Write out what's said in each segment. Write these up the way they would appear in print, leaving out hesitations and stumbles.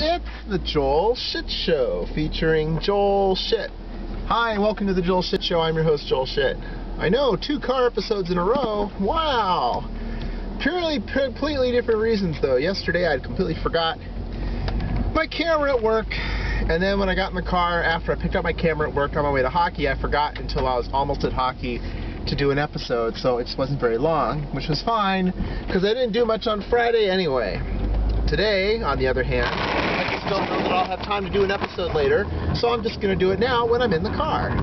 It's the Joel Shit Show, featuring Joel Shit. Hi, welcome to the Joel Shit Show. I'm your host, Joel Shit. I know, 2 car episodes in a row. Wow. Purely, completely different reasons, though. Yesterday, I completely forgot my camera at work, and then when I got in the car, after I picked up my camera at work on my way to hockey, I forgot until I was almost at hockey to do an episode, so it just wasn't very long, which was fine, because I didn't do much on Friday anyway. Today, on the other hand, I just don't know that I'll have time to do an episode later, so I'm just going to do it now when I'm in the car.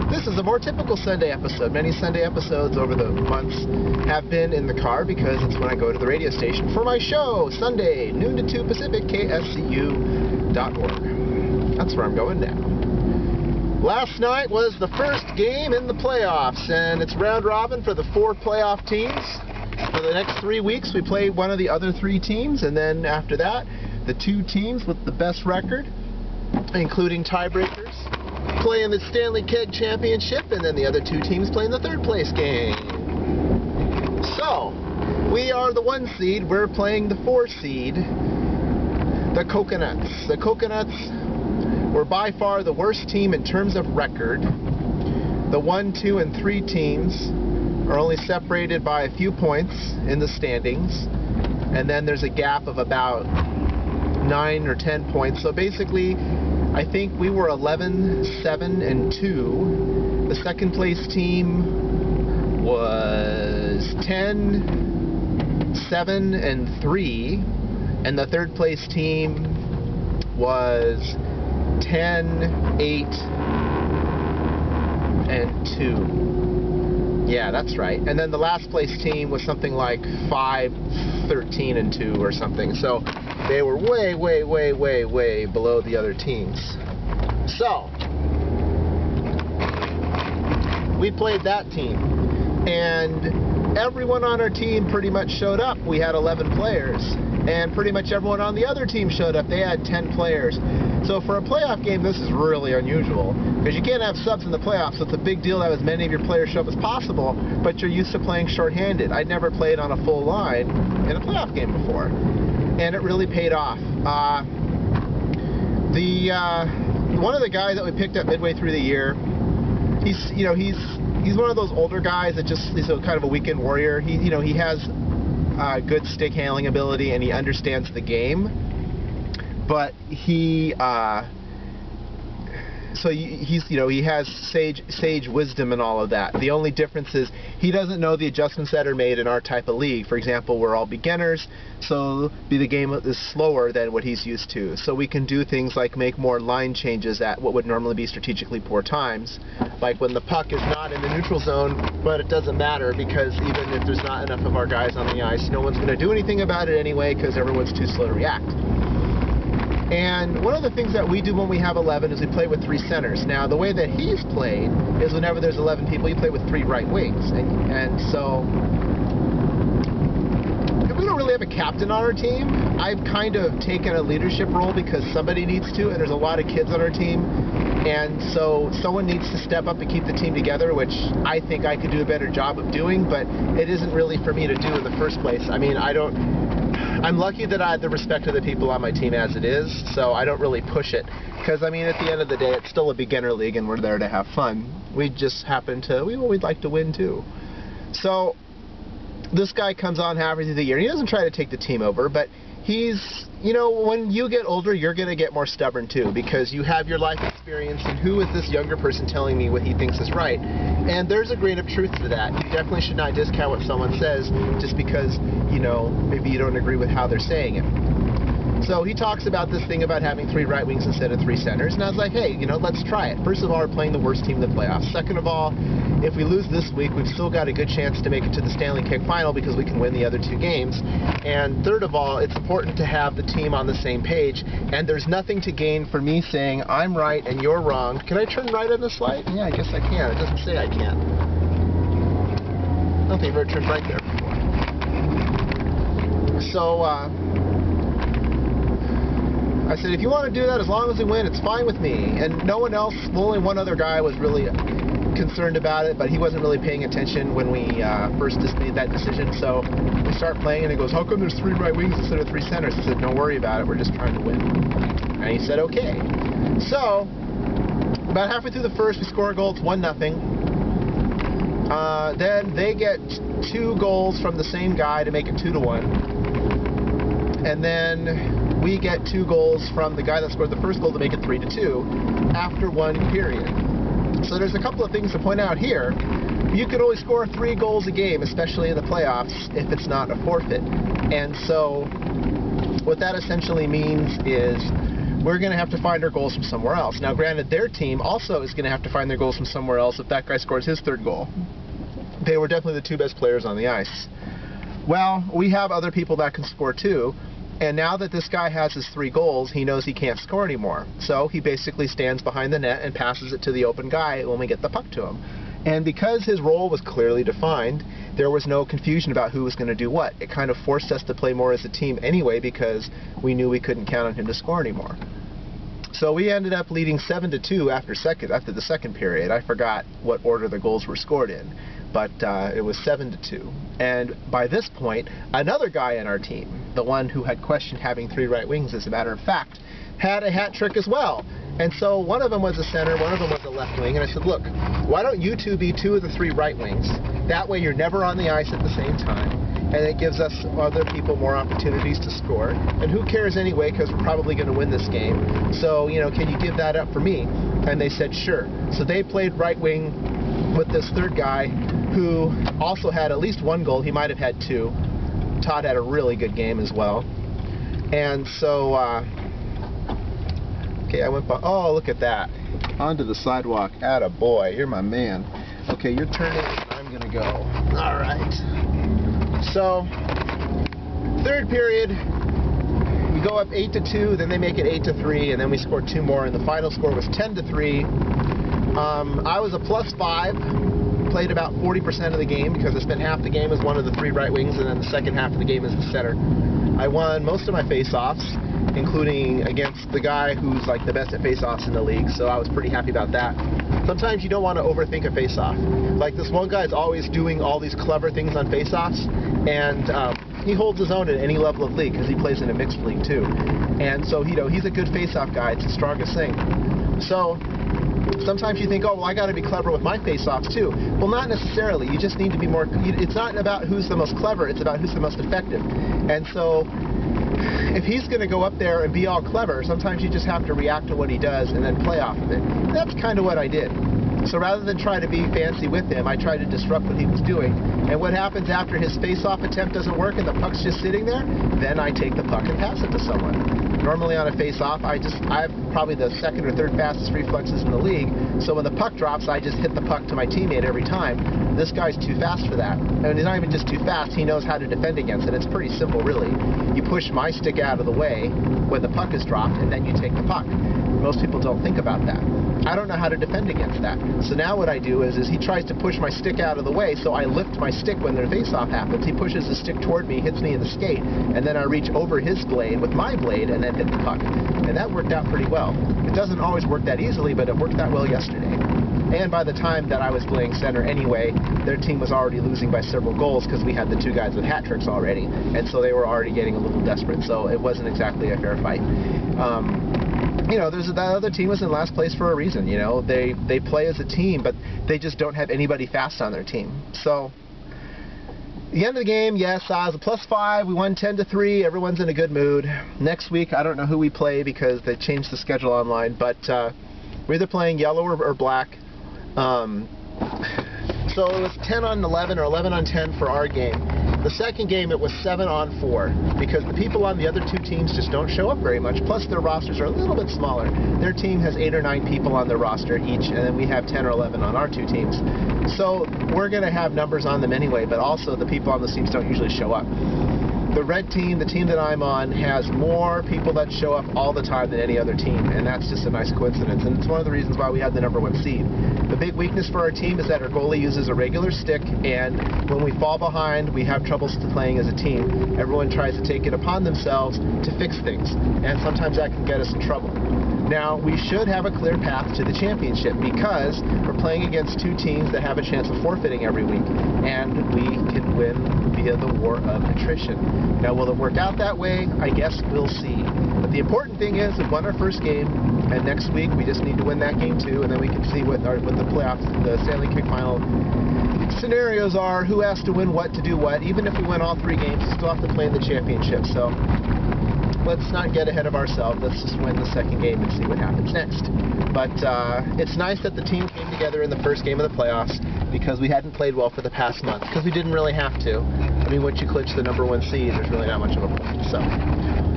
This is a more typical Sunday episode. Many Sunday episodes over the months have been in the car because it's when I go to the radio station for my show, Sunday, noon to 2 Pacific, KSCU.org. That's where I'm going now. Last night was the first game in the playoffs, and it's round robin for the 4 playoff teams. For the next 3 weeks, we play one of the other 3 teams, and then after that, the 2 teams with the best record, including tiebreakers, play in the Stanley Keg Championship, and then the other 2 teams play in the 3rd place game. So, we are the 1 seed, we're playing the 4 seed, the Coconuts. The Coconuts were by far the worst team in terms of record. The 1, 2, and 3 teams are only separated by a few points in the standings, and then there's a gap of about 9 or 10 points. So basically, I think we were 11, 7, and 2. The 2nd place team was 10, 7, and 3, and the 3rd place team was 10, 8, and 2. Yeah, that's right. And then the last place team was something like 5, 13, and 2 or something. So they were way, way, way, way, way below the other teams. So we played that team, and everyone on our team pretty much showed up. We had 11 players, and pretty much everyone on the other team showed up. They had 10 players. So for a playoff game, this is really unusual, because you can't have subs in the playoffs, so it's a big deal to have as many of your players show up as possible, but you're used to playing shorthanded. I'd never played on a full line in a playoff game before, and it really paid off. One of the guys that we picked up midway through the year, he's one of those older guys that he's kind of a weekend warrior. He has good stick handling ability, and he understands the game. But he has sage wisdom and all of that. The only difference is he doesn't know the adjustments that are made in our type of league. For example, we're all beginners, so the game is slower than what he's used to. So we can do things like make more line changes at what would normally be strategically poor times, like when the puck is not in the neutral zone, but it doesn't matter because even if there's not enough of our guys on the ice, no one's going to do anything about it anyway because everyone's too slow to react. And one of the things that we do when we have 11 is we play with 3 centers. Now, the way that he's played is whenever there's 11 people, you play with 3 right wings. And so we don't really have a captain on our team. I've kind of taken a leadership role because somebody needs to, and there's a lot of kids on our team. And so someone needs to step up and keep the team together, which I think I could do a better job of doing, but it isn't really for me to do in the first place. I mean, I'm lucky that I have the respect of the people on my team as it is, so I don't really push it. Because, I mean, at the end of the day, it's still a beginner league, and we're there to have fun. We just happen to, we'd like to win, too. So, this guy comes on halfway through the year. He doesn't try to take the team over, but he's, when you get older, you're going to get more stubborn, too, because you have your life experience, and who is this younger person telling me what he thinks is right? And there's a grain of truth to that. You definitely should not discount what someone says just because, maybe you don't agree with how they're saying it. So he talks about this thing about having 3 right wings instead of 3 centers, and I was like, hey, let's try it. First of all, we're playing the worst team in the playoffs. Second of all, if we lose this week, we've still got a good chance to make it to the Stanley Keg final because we can win the other 2 games. And third of all, it's important to have the team on the same page, and there's nothing to gain for me saying I'm right and you're wrong. Can I turn right on this light? Yeah, I guess I can. It doesn't say I can't. I don't think I've ever turned right there before. So, I said, if you want to do that, as long as we win, it's fine with me. And no one else, only one other guy was really concerned about it, but he wasn't really paying attention when we first just made that decision. So we start playing, and he goes, "How come there's 3 right wings instead of 3 centers?" I said, "Don't worry about it. We're just trying to win." And he said, "Okay." So about halfway through the first, we score a goal. It's 1-0. Then they get 2 goals from the same guy to make it 2-1. And then we get 2 goals from the guy that scored the first goal to make it 3-2 after 1 period. So there's a couple of things to point out here. You could only score 3 goals a game, especially in the playoffs, if it's not a forfeit. And so what that essentially means is we're going to have to find our goals from somewhere else. Now, granted, their team also is going to have to find their goals from somewhere else if that guy scores his 3rd goal. They were definitely the 2 best players on the ice. Well, we have other people that can score too, and now that this guy has his 3 goals, he knows he can't score anymore. So he basically stands behind the net and passes it to the open guy when we get the puck to him. And because his role was clearly defined, there was no confusion about who was going to do what. It kind of forced us to play more as a team anyway because we knew we couldn't count on him to score anymore. So we ended up leading 7-2 after the second period. I forgot what order the goals were scored in, but it was 7-2. And by this point, another guy in our team, the one who had questioned having 3 right wings, as a matter of fact, had a hat trick as well. And so one of them was a center, one of them was a left wing, and I said, "Look, why don't you 2 be 2 of the 3 right wings? That way you're never on the ice at the same time, and it gives us other people more opportunities to score. And who cares anyway, because we're probably going to win this game. So, you know, can you give that up for me?" And they said, "Sure." So they played right wing with this 3rd guy who also had at least 1 goal. He might have had 2. Todd had a really good game as well. And so, okay, I went by, oh, look at that. Onto the sidewalk. Atta boy, you're my man. Okay, you're turning, I'm going to go. All right. So, 3rd period, we go up 8-2, then they make it 8-3, and then we score 2 more, and the final score was 10-3. I was a +5, played about 40% of the game because I spent half the game as one of the 3 right wings, and then the second half of the game as the center. I won most of my face-offs, including against the guy who's like the best at face-offs in the league, so I was pretty happy about that. Sometimes you don't want to overthink a face-off. Like this one guy's always doing all these clever things on face-offs, and he holds his own at any level of league because he plays in a mixed league too. And so, you know, he's a good face-off guy. It's the strongest thing. So sometimes you think, "Oh, well, I got to be clever with my face-offs too." Well, not necessarily. You just need to be more. It's not about who's the most clever. It's about who's the most effective. And so, if he's going to go up there and be all clever, sometimes you just have to react to what he does and then play off of it. And that's kind of what I did. So rather than try to be fancy with him, I tried to disrupt what he was doing. And what happens after his face-off attempt doesn't work and the puck's just sitting there? Then I take the puck and pass it to someone. Normally on a face-off, I have probably the 2nd or 3rd fastest reflexes in the league, so when the puck drops, I just hit the puck to my teammate every time. This guy's too fast for that. And he's not even just too fast, he knows how to defend against it. It's pretty simple, really. You push my stick out of the way when the puck is dropped, and then you take the puck. Most people don't think about that. I don't know how to defend against that. So now what I do is he tries to push my stick out of the way, so I lift my stick when the face-off happens. He pushes the stick toward me, hits me in the skate, and then I reach over his blade with my blade and then hit the puck. And that worked out pretty well. It doesn't always work that easily, but it worked that well yesterday. And by the time that I was playing center anyway, their team was already losing by several goals because we had the 2 guys with hat tricks already, and so they were already getting a little desperate, so it wasn't exactly a fair fight. You know, that other team was in last place for a reason. You know, they play as a team, but they just don't have anybody fast on their team. So, the end of the game, yes, I was a +5. We won 10-3. Everyone's in a good mood. Next week, I don't know who we play because they changed the schedule online, but we're either playing yellow or black. So it was 10-11 or 11-10 for our game. The second game, it was 7-4 because the people on the other 2 teams just don't show up very much. Plus, their rosters are a little bit smaller. Their team has 8 or 9 people on their roster each, and then we have 10 or 11 on our 2 teams. So we're going to have numbers on them anyway, but also the people on those teams don't usually show up. The red team, the team that I'm on, has more people that show up all the time than any other team, and that's just a nice coincidence, and it's one of the reasons why we had the #1 seed. The big weakness for our team is that our goalie uses a regular stick, and when we fall behind, we have trouble playing as a team. Everyone tries to take it upon themselves to fix things, and sometimes that can get us in trouble. Now, we should have a clear path to the championship because we're playing against two teams that have a chance of forfeiting every week, and we can win via the war of attrition. Now, will it work out that way? I guess we'll see. But the important thing is we've won our first game, and next week we just need to win that game too, and then we can see what the playoffs, the Stanley Cup final scenarios are, who has to win what to do what. Even if we win all 3 games, we still have to play in the championship. So let's not get ahead of ourselves. Let's just win the second game and see what happens next. But it's nice that the team came together in the first game of the playoffs because we hadn't played well for the past month, because we didn't really have to. I mean, once you clinch the #1 seed, there's really not much of a point. So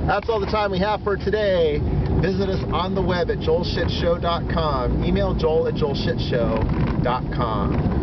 that's all the time we have for today. Visit us on the web at joelshitshow.com. Email joel@joelshitshow.com.